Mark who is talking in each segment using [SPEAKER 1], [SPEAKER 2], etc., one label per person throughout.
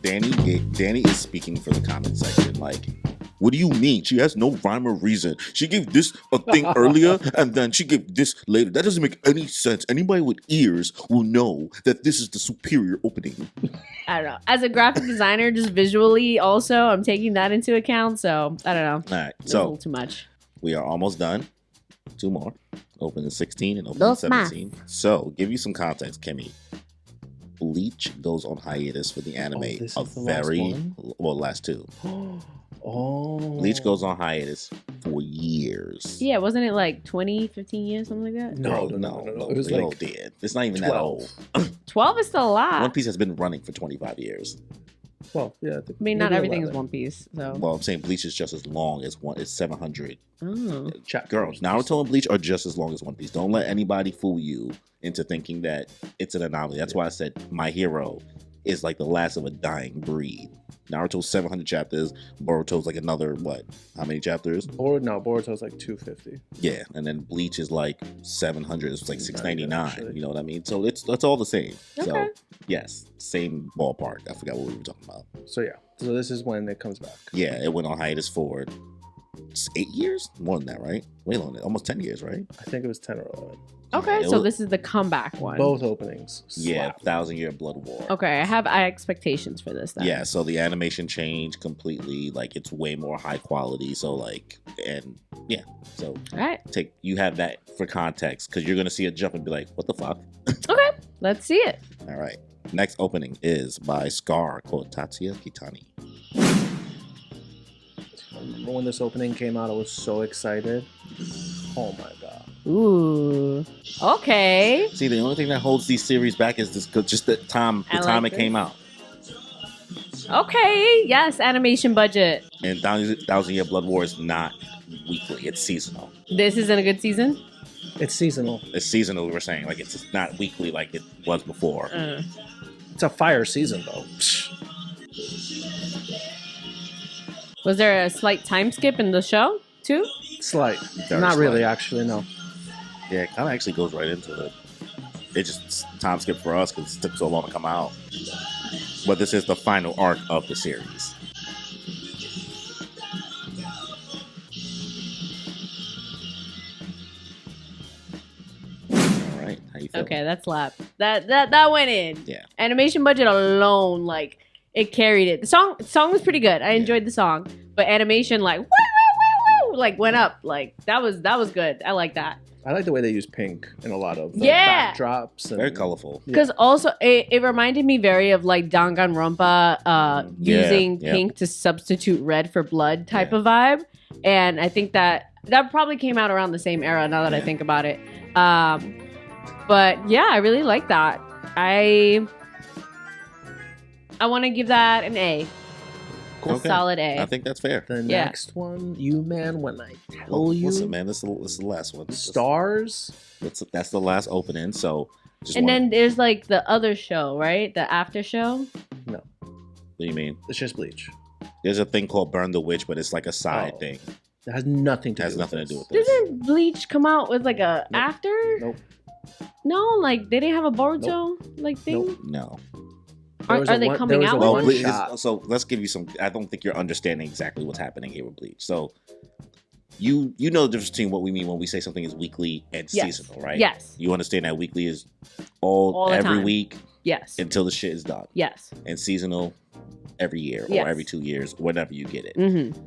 [SPEAKER 1] Danny is speaking for the comment section. Like, what do you mean? She has no rhyme or reason. She gave this a thing earlier, and then she gave this later. That doesn't make any sense. Anybody with ears will know that this is the superior opening.
[SPEAKER 2] I don't know. As a graphic designer, just visually, also, I'm taking that into account. So I don't know.
[SPEAKER 1] All right,
[SPEAKER 2] It's a
[SPEAKER 1] so
[SPEAKER 2] little too much.
[SPEAKER 1] we are almost done. 2 more. Open in 16 and open in 17. So, give you some context, Kimmy. Bleach goes on hiatus for the anime.
[SPEAKER 3] This is the
[SPEAKER 1] last 2.
[SPEAKER 3] Oh.
[SPEAKER 1] Bleach goes on hiatus for years.
[SPEAKER 2] Yeah, wasn't it like 20, 15 years, something like that?
[SPEAKER 3] No. It was
[SPEAKER 1] they all
[SPEAKER 3] like
[SPEAKER 1] did. It's not even
[SPEAKER 3] 12.
[SPEAKER 1] that old.
[SPEAKER 2] 12 is still a lot.
[SPEAKER 1] One Piece has been running for 25 years.
[SPEAKER 3] Well, yeah.
[SPEAKER 2] I mean, not
[SPEAKER 3] maybe
[SPEAKER 2] everything
[SPEAKER 3] 11.
[SPEAKER 2] is One Piece. So.
[SPEAKER 1] Well, I'm saying Bleach is just as long as one. It's 700.
[SPEAKER 2] Oh.
[SPEAKER 1] Girls, Naruto and Bleach are just as long as One Piece. Don't let anybody fool you into thinking that it's an anomaly. That's why I said My Hero is like the last of a dying breed. Naruto's 700 chapters. Boruto's like another, what? How many chapters?
[SPEAKER 3] Boruto's like 250.
[SPEAKER 1] Yeah, and then Bleach is like 700. It's like 699.
[SPEAKER 3] Actually.
[SPEAKER 1] You know what I mean? So that's all the same.
[SPEAKER 2] Okay.
[SPEAKER 1] So yes, same ballpark. I forgot what we were talking about.
[SPEAKER 3] So yeah. So this is when it comes back.
[SPEAKER 1] Yeah, it went on hiatus for 8 years? More than that, right? Way longer. Almost 10 years, right?
[SPEAKER 3] I think it was 10 or 11.
[SPEAKER 2] Okay,
[SPEAKER 1] Yeah,
[SPEAKER 2] so this is the comeback one.
[SPEAKER 3] Both openings.
[SPEAKER 1] Yeah,
[SPEAKER 3] slapped.
[SPEAKER 1] 1,000 Year Blood War.
[SPEAKER 2] Okay, I have expectations for this then.
[SPEAKER 1] Yeah, so the animation changed completely. Like, it's way more high quality. So, like, and yeah. So,
[SPEAKER 2] All right.
[SPEAKER 1] you have that for context because you're going to see a jump and be like, what the fuck?
[SPEAKER 2] Okay, let's see it.
[SPEAKER 1] All right. Next opening is by Scar called Tatsuya Kitani.
[SPEAKER 3] I remember when this opening came out, I was so excited. Oh my god.
[SPEAKER 2] Ooh. Okay.
[SPEAKER 1] See, the only thing that holds these series back is just the time it came out.
[SPEAKER 2] Okay. Yes, animation budget.
[SPEAKER 1] And 1,000 Year Blood War is not weekly; it's seasonal.
[SPEAKER 2] This isn't a good season?
[SPEAKER 3] It's seasonal.
[SPEAKER 1] It's seasonal. We're saying like it's not weekly like it was before.
[SPEAKER 3] It's a fire season though.
[SPEAKER 2] Was there a slight time skip in the show too?
[SPEAKER 3] Slight.
[SPEAKER 1] Very
[SPEAKER 3] Not really,
[SPEAKER 1] slight.
[SPEAKER 3] actually, no.
[SPEAKER 1] Yeah, it kind of actually goes right into it. It just time skip for us because it took so long to come out. But this is the final arc of the series. All right, how you feel?
[SPEAKER 2] Okay, that slapped. That went in.
[SPEAKER 1] Yeah.
[SPEAKER 2] Animation budget alone, like it carried it. The song was pretty good. I enjoyed the song, but animation, like woo, woo, woo, woo, like went up. Like that was good. I like that.
[SPEAKER 3] I like the way they use pink in a lot of the
[SPEAKER 2] Yeah.
[SPEAKER 3] backdrops. And,
[SPEAKER 1] Very colorful.
[SPEAKER 2] Because also it reminded me very of like Danganronpa using
[SPEAKER 1] yeah.
[SPEAKER 2] pink to substitute red for blood type of vibe, and I think that probably came out around the same era. Now that I think about it, but yeah, I really like that. I want to give that an A. A solid A.
[SPEAKER 1] I think that's fair.
[SPEAKER 3] The
[SPEAKER 2] Yeah.
[SPEAKER 3] next one, you man, when I tell you.
[SPEAKER 1] Listen, man, this is the last one.
[SPEAKER 3] Stars?
[SPEAKER 1] That's the last opening. So,
[SPEAKER 2] Then there's like the other show, right? The after show.
[SPEAKER 3] No.
[SPEAKER 1] What do you mean?
[SPEAKER 3] It's just Bleach.
[SPEAKER 1] There's a thing called Burn the Witch, but it's like a side
[SPEAKER 3] Oh.
[SPEAKER 1] thing.
[SPEAKER 3] It has nothing to
[SPEAKER 1] It has
[SPEAKER 3] do
[SPEAKER 1] nothing
[SPEAKER 3] with
[SPEAKER 1] to do
[SPEAKER 3] this.
[SPEAKER 1] with this.
[SPEAKER 2] Didn't Bleach come out with like a
[SPEAKER 3] Nope.
[SPEAKER 2] after?
[SPEAKER 3] Nope.
[SPEAKER 2] No, like they didn't have a Boruto like thing.
[SPEAKER 3] Nope.
[SPEAKER 1] No.
[SPEAKER 3] There was
[SPEAKER 2] Are
[SPEAKER 3] a
[SPEAKER 2] they
[SPEAKER 3] one-
[SPEAKER 2] coming
[SPEAKER 3] there was
[SPEAKER 2] out
[SPEAKER 3] a
[SPEAKER 2] with
[SPEAKER 1] Well,
[SPEAKER 3] one
[SPEAKER 2] one?
[SPEAKER 1] Bleach
[SPEAKER 3] shot.
[SPEAKER 1] so let's give you some. I don't think you're understanding exactly what's happening here with Bleach. So, you know the difference between what we mean when we say something is weekly and
[SPEAKER 2] Yes.
[SPEAKER 1] seasonal, right?
[SPEAKER 2] Yes.
[SPEAKER 1] You understand that weekly is
[SPEAKER 2] All the
[SPEAKER 1] every
[SPEAKER 2] time.
[SPEAKER 1] week
[SPEAKER 2] Yes.
[SPEAKER 1] until the shit is done,
[SPEAKER 2] Yes.
[SPEAKER 1] and seasonal every year or
[SPEAKER 2] Yes.
[SPEAKER 1] every 2 years, whenever you get it.
[SPEAKER 2] Mm-hmm.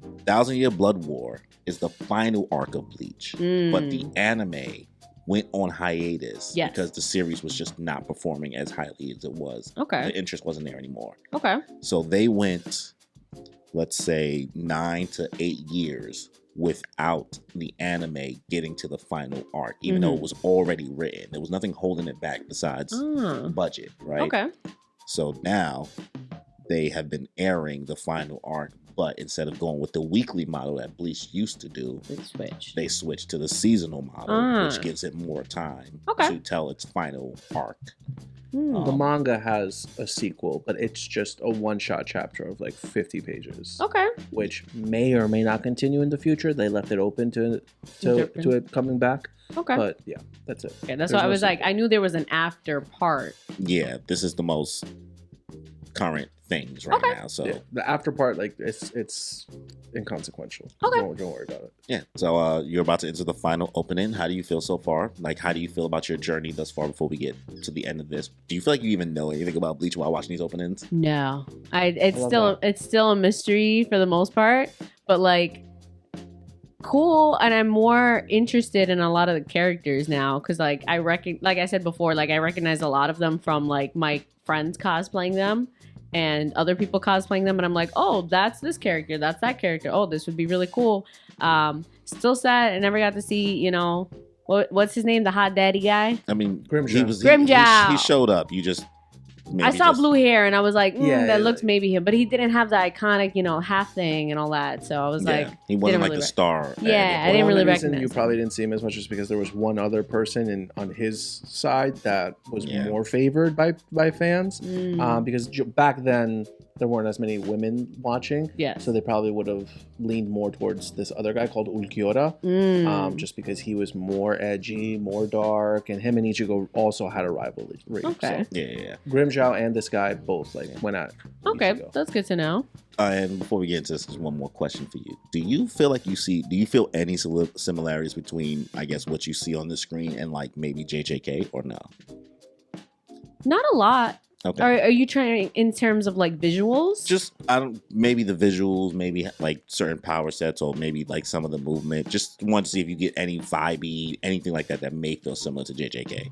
[SPEAKER 1] 1,000 Year Blood War is the final arc of Bleach, but the anime went on hiatus
[SPEAKER 2] Yes.
[SPEAKER 1] because the series was just not performing as highly as it was.
[SPEAKER 2] Okay.
[SPEAKER 1] The interest wasn't there anymore.
[SPEAKER 2] Okay.
[SPEAKER 1] So they went, let's say, 9 to 8 years without the anime getting to the final arc, even though it was already written. There was nothing holding it back besides budget, right?
[SPEAKER 2] Okay.
[SPEAKER 1] So now they have been airing the final arc, but instead of going with the weekly model that Bleach used to do, they switched to the seasonal model, which gives it more time to tell its final arc.
[SPEAKER 3] The manga has a sequel, but it's just a one-shot chapter of like 50 pages.
[SPEAKER 2] Okay.
[SPEAKER 3] Which may or may not continue in the future. They left it open to it coming back.
[SPEAKER 2] Okay.
[SPEAKER 3] But yeah, that's it.
[SPEAKER 2] Okay, that's
[SPEAKER 3] There's
[SPEAKER 2] why I
[SPEAKER 3] no
[SPEAKER 2] was like,
[SPEAKER 3] sequel.
[SPEAKER 2] I knew there was an after part.
[SPEAKER 1] Yeah, this is the most current things right
[SPEAKER 2] Okay.
[SPEAKER 1] now. So
[SPEAKER 3] Yeah, the after part, like it's inconsequential.
[SPEAKER 2] Okay.
[SPEAKER 3] Don't worry about it.
[SPEAKER 1] yeah. So you're about to enter the final opening. How do you feel so far? Like, how do you feel about your journey thus far before we get to the end of this? Do you feel like you even know anything about Bleach while watching these openings?
[SPEAKER 2] No,
[SPEAKER 3] love
[SPEAKER 2] it's still a mystery for the most part, but like cool, and I'm more interested in a lot of the characters now because like like I said before, like I recognize a lot of them from like my friends cosplaying them and other people cosplaying them, and I'm like, oh, that's this character, that's that character. Oh, this would be really cool. Still sad I never got to see, you know, what's his name, the hot daddy guy.
[SPEAKER 1] I mean,
[SPEAKER 3] Grimjaw.
[SPEAKER 2] Grimjaw.
[SPEAKER 1] He showed up. You just maybe
[SPEAKER 2] I saw
[SPEAKER 1] just-
[SPEAKER 2] blue hair and I was like,
[SPEAKER 3] Yeah,
[SPEAKER 2] that
[SPEAKER 3] yeah,
[SPEAKER 2] looks
[SPEAKER 3] like-
[SPEAKER 2] maybe him, but he didn't have the iconic, you know, half thing and all that. So I was like,
[SPEAKER 1] he wasn't
[SPEAKER 2] didn't
[SPEAKER 1] like
[SPEAKER 2] really
[SPEAKER 1] the star.
[SPEAKER 2] Yeah, I
[SPEAKER 3] The
[SPEAKER 2] didn't really
[SPEAKER 3] only reason
[SPEAKER 2] recognize
[SPEAKER 3] you
[SPEAKER 2] him.
[SPEAKER 3] probably didn't see him as much is because there was one other person on his side that was
[SPEAKER 1] Yeah.
[SPEAKER 3] more favored by fans.
[SPEAKER 2] mm,
[SPEAKER 3] Because back then there weren't as many women watching,
[SPEAKER 2] yes.
[SPEAKER 3] so they probably would have leaned more towards this other guy called Ulquiorra,
[SPEAKER 2] Mm.
[SPEAKER 3] just because he was more edgy, more dark, and him and Ichigo also had a rivalry.
[SPEAKER 2] Okay.
[SPEAKER 3] So
[SPEAKER 1] Yeah.
[SPEAKER 3] Grimjaw and this guy both like went at
[SPEAKER 2] Okay,
[SPEAKER 3] Ichigo.
[SPEAKER 2] that's good to know.
[SPEAKER 1] And before we get into this, there's one more question for you. Do you feel any similarities between, I guess, what you see on the screen and like maybe JJK or no?
[SPEAKER 2] Not a lot.
[SPEAKER 1] Okay.
[SPEAKER 2] Are you trying in terms of like visuals?
[SPEAKER 1] Just maybe the visuals, maybe like certain power sets, or maybe like some of the movement. Just want to see if you get any vibey, anything like that may feel similar to JJK.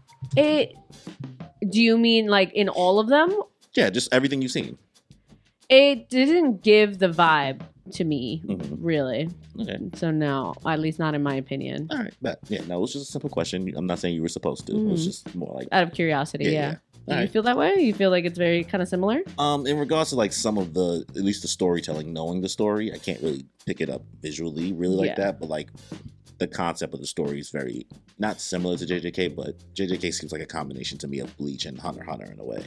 [SPEAKER 2] Do you mean like in all of them?
[SPEAKER 1] Yeah, just everything you've seen.
[SPEAKER 2] It didn't give the vibe to me,
[SPEAKER 1] Mhm.
[SPEAKER 2] really.
[SPEAKER 1] Okay.
[SPEAKER 2] So no, at least not in my opinion.
[SPEAKER 1] All right. But yeah, no, it was just a simple question. I'm not saying you were supposed to. It was
[SPEAKER 2] Mhm.
[SPEAKER 1] just more like
[SPEAKER 2] Out of curiosity, yeah. Do you
[SPEAKER 1] Alright.
[SPEAKER 2] feel that way? You feel like it's very kind of similar?
[SPEAKER 1] In regards to like some of the, at least the storytelling, knowing the story, I can't really pick it up visually really like
[SPEAKER 2] Yeah.
[SPEAKER 1] that, but like the concept of the story is very not similar to JJK, but JJK seems like a combination to me of Bleach and Hunter x Hunter in a way,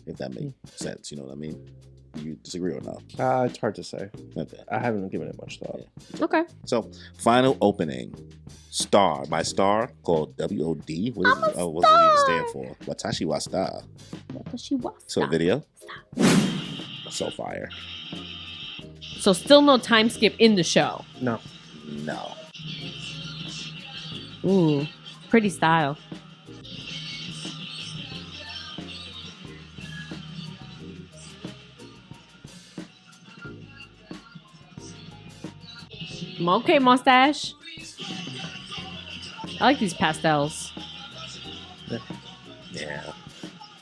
[SPEAKER 1] if that makes sense. You know what I mean? You disagree or no?
[SPEAKER 3] It's hard to say.
[SPEAKER 1] Okay.
[SPEAKER 3] I haven't given it much thought.
[SPEAKER 2] Okay.
[SPEAKER 1] So, final opening, Star by Star called WOD. What does it even stand for? Watashi wa Star. So video. So fire.
[SPEAKER 2] So still no time skip in the show.
[SPEAKER 3] No.
[SPEAKER 1] No.
[SPEAKER 2] Ooh, pretty style. Okay, mustache. I like these pastels.
[SPEAKER 1] Yeah.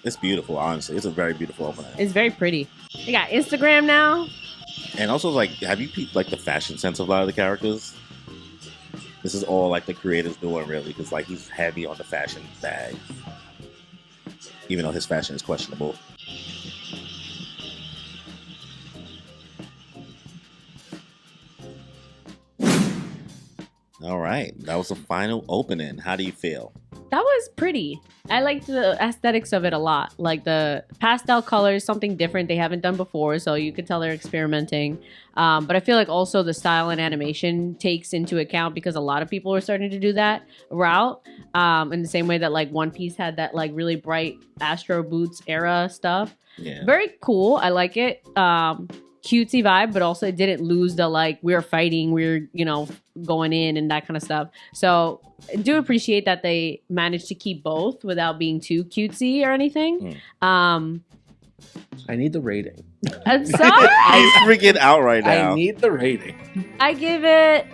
[SPEAKER 1] It's beautiful, honestly. It's a very beautiful opening.
[SPEAKER 2] It's very pretty. They got Instagram now.
[SPEAKER 1] And also, like, have you peeped, like, the fashion sense of a lot of the characters? This is all, like, the creators doing, really, because, like, he's heavy on the fashion bag. Even though his fashion is questionable. All right. That was the final opening. How do you feel?
[SPEAKER 2] That was pretty. I liked the aesthetics of it a lot. Like the pastel colors, something different they haven't done before. So you could tell they're experimenting. But I feel like also the style and animation takes into account because a lot of people are starting to do that route. In the same way that like One Piece had that like really bright Astro Boots era stuff.
[SPEAKER 1] Yeah.
[SPEAKER 2] Very cool. I like it. Cutesy vibe, but also it didn't lose the like we're fighting, we're going in and that kind of stuff. So I do appreciate that they managed to keep both without being too cutesy or anything.
[SPEAKER 3] I need the rating.
[SPEAKER 2] I'm sorry.
[SPEAKER 1] He's freaking out right now.
[SPEAKER 3] I need the rating.
[SPEAKER 2] I give it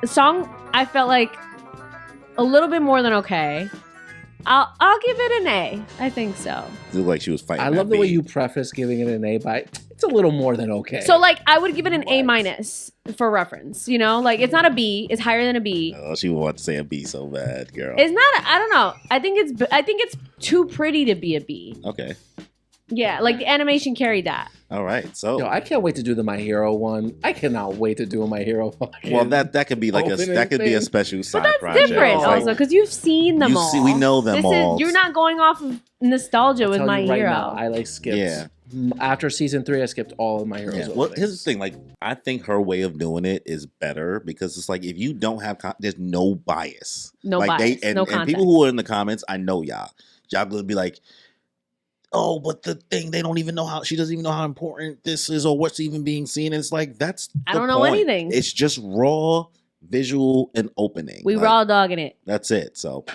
[SPEAKER 2] a song. I felt like a little bit more than okay. I'll give it an A. I think so.
[SPEAKER 1] It looked like she was fighting.
[SPEAKER 3] I love the way you preface giving it an A by it's a little more than okay.
[SPEAKER 2] So like I would give it an A
[SPEAKER 3] What?
[SPEAKER 2] minus for reference. Like it's not a B. It's higher than a B.
[SPEAKER 1] Oh, she wants to say a B so bad, girl.
[SPEAKER 2] It's not. I don't know. I think it's too pretty to be a B.
[SPEAKER 1] Okay.
[SPEAKER 2] Yeah, like the animation carried that.
[SPEAKER 1] All right. So,
[SPEAKER 3] Yo, I can't wait to do the My Hero one. I cannot wait to do a My Hero one.
[SPEAKER 1] well, that could be like
[SPEAKER 3] Opening
[SPEAKER 1] that could be a
[SPEAKER 3] thing.
[SPEAKER 1] special side
[SPEAKER 2] But that's
[SPEAKER 1] project.
[SPEAKER 2] different
[SPEAKER 3] It's
[SPEAKER 2] also
[SPEAKER 3] like-
[SPEAKER 2] because you've seen them all.
[SPEAKER 1] we know them all.
[SPEAKER 2] You're not going off of nostalgia
[SPEAKER 3] I'll
[SPEAKER 2] with
[SPEAKER 3] tell
[SPEAKER 2] My
[SPEAKER 3] you right
[SPEAKER 2] Hero.
[SPEAKER 3] now, I like skipped.
[SPEAKER 1] Yeah.
[SPEAKER 3] After season 3, I skipped all of My Heroes.
[SPEAKER 1] Yeah. Well, here's the thing. Like, I think her way of doing it is better because it's like if you don't have, there's no bias.
[SPEAKER 2] No
[SPEAKER 1] like
[SPEAKER 2] bias,
[SPEAKER 1] and
[SPEAKER 2] no
[SPEAKER 1] people
[SPEAKER 2] context.
[SPEAKER 1] who are in the comments, I know y'all gonna be like, oh, but the thing, they don't even know how, she doesn't even know how important this is or what's even being seen. And it's like, that's
[SPEAKER 2] I
[SPEAKER 1] the
[SPEAKER 2] don't know
[SPEAKER 1] point.
[SPEAKER 2] anything.
[SPEAKER 1] It's just raw visual and opening.
[SPEAKER 2] We
[SPEAKER 1] Like,
[SPEAKER 2] raw dogging it.
[SPEAKER 1] that's it. So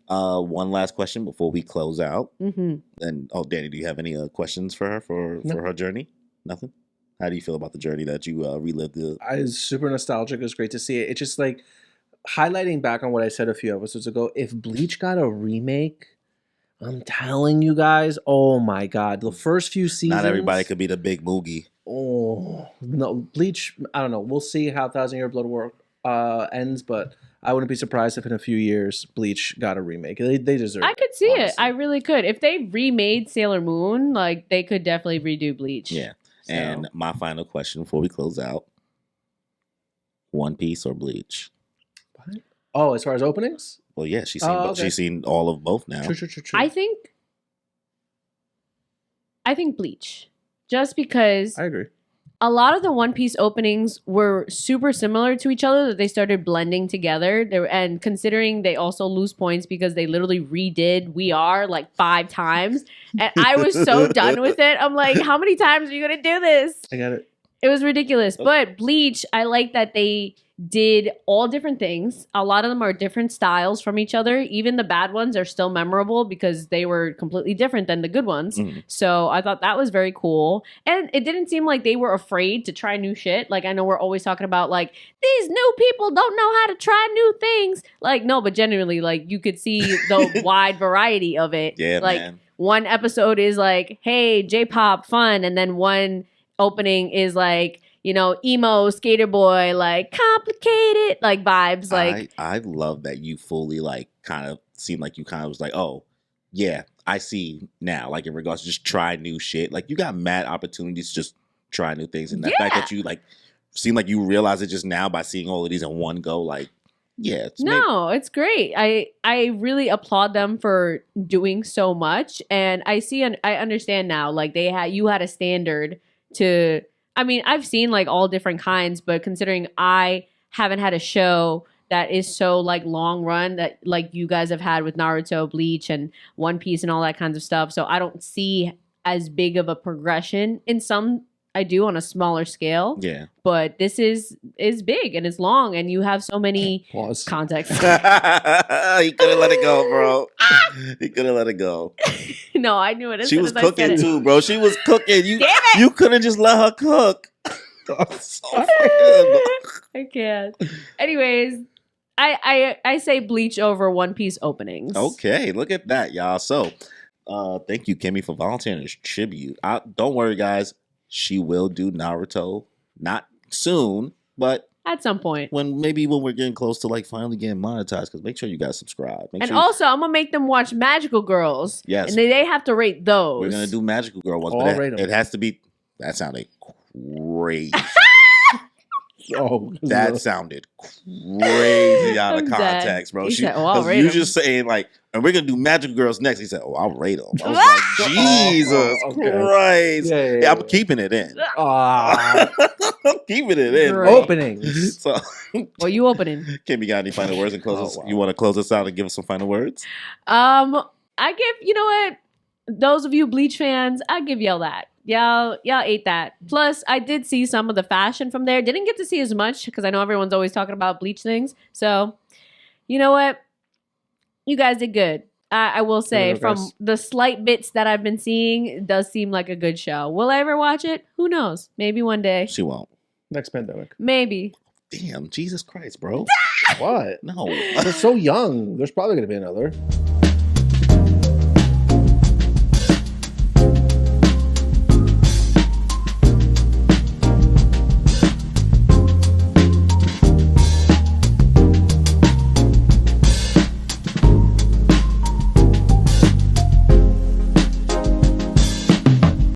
[SPEAKER 1] one last question before we close out.
[SPEAKER 2] Mm-hmm.
[SPEAKER 1] And Danny, do you have any questions for her for her journey? Nothing? How do you feel about the journey that you relived?
[SPEAKER 3] I was super nostalgic. It was great to see it. It's just like highlighting back on what I said a few episodes ago. If Bleach got a remake, I'm telling you guys, oh my god, the first few seasons.
[SPEAKER 1] Not everybody could be the big Moogie.
[SPEAKER 3] Oh no, Bleach. I don't know. We'll see how 1,000-Year Blood War ends, but I wouldn't be surprised if in a few years Bleach got a remake. They deserve it.
[SPEAKER 2] I could see
[SPEAKER 3] honestly.
[SPEAKER 2] it. I really could. If they remade Sailor Moon, like they could definitely redo Bleach.
[SPEAKER 1] Yeah.
[SPEAKER 3] So-
[SPEAKER 1] And my final question before we close out: One Piece or Bleach?
[SPEAKER 3] What? Oh, as far as openings?
[SPEAKER 1] Well, yeah, she's seen
[SPEAKER 3] Okay.
[SPEAKER 1] she's seen all of both now.
[SPEAKER 3] True.
[SPEAKER 2] I think Bleach. Just because
[SPEAKER 3] I agree.
[SPEAKER 2] a lot of the One Piece openings were super similar to each other that they started blending together. And considering they also lose points because they literally redid We Are like 5 times. And I was so done with it. I'm like, how many times are you going to do this?
[SPEAKER 3] I got it.
[SPEAKER 2] It was ridiculous. But Bleach, I like that they did all different things. A lot of them are different styles from each other. Even the bad ones are still memorable because they were completely different than the good ones. So I thought that was very cool. And it didn't seem like they were afraid to try new shit. Like, I know we're always talking about like, these new people don't know how to try new things. Like, no, but genuinely, like, you could see the wide variety of it.
[SPEAKER 1] Yeah,
[SPEAKER 2] like,
[SPEAKER 1] man.
[SPEAKER 2] one episode is like, hey, J-pop, fun. And then one opening is like, you know, emo, skater boy, like complicated, like vibes. Like,
[SPEAKER 1] I love that you fully like kind of seemed like you kind of was like, oh, yeah, I see now. Like in regards to just try new shit. Like you got mad opportunities to just try new things. And the fact that you like seem like you realize it just now by seeing all of these in one go, like, yeah.
[SPEAKER 2] It's great. I really applaud them for doing so much. And I understand now, like you had a standard to, I mean, I've seen like all different kinds, but considering I haven't had a show that is so like long run that like you guys have had with Naruto, Bleach, and One Piece and all that kinds of stuff. So I don't see as big of a progression. In some, I do on a smaller scale.
[SPEAKER 1] Yeah.
[SPEAKER 2] But this is big and it's long and you have so many
[SPEAKER 3] Pause.
[SPEAKER 2] contexts.
[SPEAKER 1] He couldn't let it go, bro. He couldn't let it go.
[SPEAKER 2] No, I knew it. As
[SPEAKER 1] She
[SPEAKER 2] soon
[SPEAKER 1] was
[SPEAKER 2] as I said
[SPEAKER 1] cooking
[SPEAKER 2] it.
[SPEAKER 1] too, bro. She was cooking.
[SPEAKER 2] Damn it!
[SPEAKER 1] You couldn't just let her cook.
[SPEAKER 2] I can't. Anyways, I say Bleach over One Piece openings.
[SPEAKER 1] Okay, look at that, y'all. So, thank you, Kimmy, for volunteering as tribute. Don't worry, guys. She will do Naruto, not soon, but
[SPEAKER 2] At some point.
[SPEAKER 1] when we're getting close to like finally getting monetized. Because make sure you guys subscribe. Make
[SPEAKER 2] And
[SPEAKER 1] sure
[SPEAKER 2] also, I'm gonna make them watch Magical Girls.
[SPEAKER 1] Yes.
[SPEAKER 2] And they have to rate those.
[SPEAKER 1] we're gonna do Magical Girl ones,
[SPEAKER 3] I'll
[SPEAKER 1] but
[SPEAKER 3] rate 'em.
[SPEAKER 1] it has to be. That sounded crazy.
[SPEAKER 3] Oh,
[SPEAKER 1] That sounded crazy out of
[SPEAKER 2] I'm dead.
[SPEAKER 1] context, bro.
[SPEAKER 2] He said, "Oh, I'll
[SPEAKER 1] 'cause
[SPEAKER 2] rate
[SPEAKER 1] you
[SPEAKER 2] 'em."
[SPEAKER 1] just saying like, and we're gonna do Magical Girls next. He said, "Oh, I'll rate them." I was like, Jesus
[SPEAKER 3] okay.
[SPEAKER 1] Christ!
[SPEAKER 3] Yeah,
[SPEAKER 1] I'm keeping it in.
[SPEAKER 3] Ah,
[SPEAKER 1] I'm keeping it in.
[SPEAKER 2] Great.
[SPEAKER 1] Bro.
[SPEAKER 3] openings.
[SPEAKER 1] So,
[SPEAKER 2] Well, you opening.
[SPEAKER 1] Kimmy, got any final words and close us?
[SPEAKER 3] Oh, wow.
[SPEAKER 1] You want to close us out and give us some final words?
[SPEAKER 2] I give, you know what? Those of you Bleach fans, I give y'all that. Y'all ate that. Plus, I did see some of the fashion from there. Didn't get to see as much because I know everyone's always talking about Bleach things. So, you know what? You guys did good. I will say,
[SPEAKER 3] Give it a
[SPEAKER 2] from
[SPEAKER 3] rest.
[SPEAKER 2] the slight bits that I've been seeing, it does seem like a good show. Will I ever watch it? Who knows? Maybe one day.
[SPEAKER 1] She won't.
[SPEAKER 3] Next pandemic.
[SPEAKER 2] Maybe.
[SPEAKER 1] Damn, Jesus Christ, bro.
[SPEAKER 3] What?
[SPEAKER 1] No.
[SPEAKER 3] They're so young. There's probably going to be another.